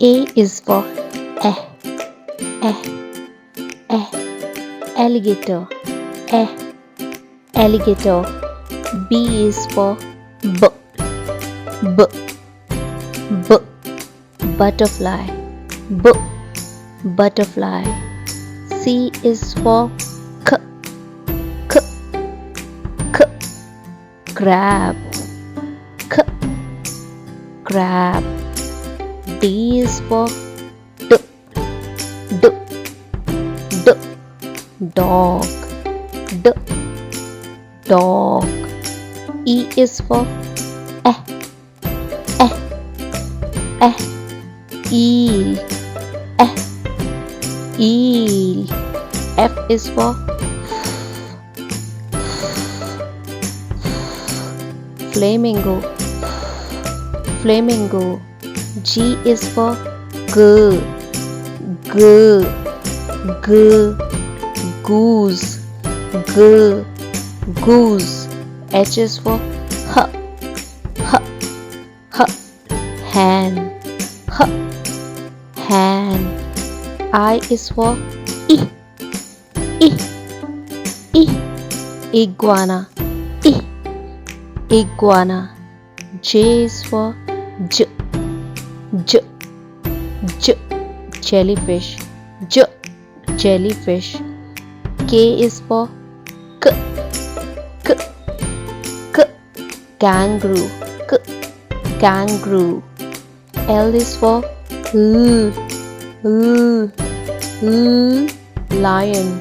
A is for eh, eh, eh, alligator, eh, alligator. B is for b, b, b, butterfly, b, butterfly. C is for k, k, k, crab, k, crab. D is for d, d, d, dog, d, dog. E is for eh, eh, eh, eel, eh, eel. F is for flamingo, flamingo. G is for g, g, g, goose, g, goose. H is for h, h, h, hen, h, hen. I is for I, I, I, iguana, I, iguana. J is for j, j, j, jellyfish, j, jellyfish. K is for k, k, k, kangaroo, k, kangaroo. L is for lion,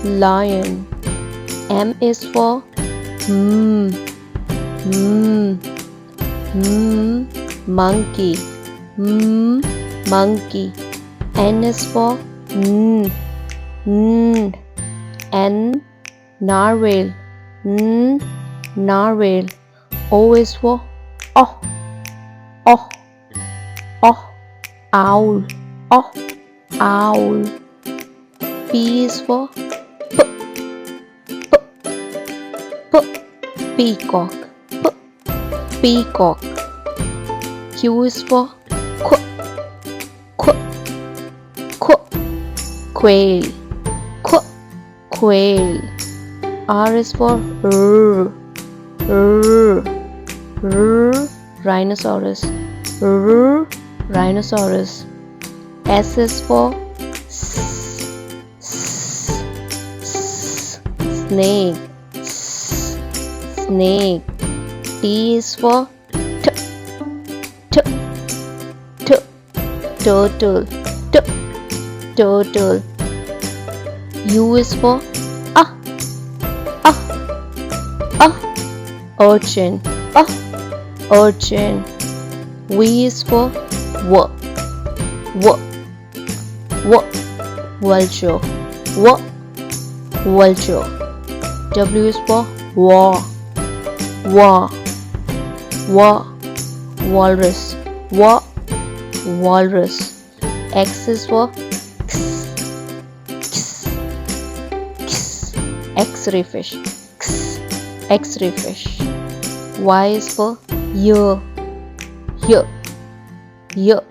lion. M is for monkey, monkey. N is for narwhal, narwhal. O is for owl, owl. P is for peacock, peacock. Q is for quail, quail. R is for rhinoceros, rhinoceros. S is for snake, snake. T is for turtle, turtle. U is for urchin, urchin. V is for vulture, vulture. W is for walrus, walrus. X is for X-ray fish, X-ray fish. Y is for yak, yak,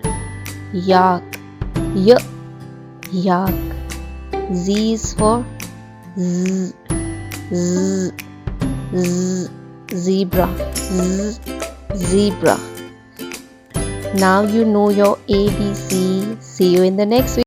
yak. Z is for zebra, zebra. Now you know your ABC. See you in the next video.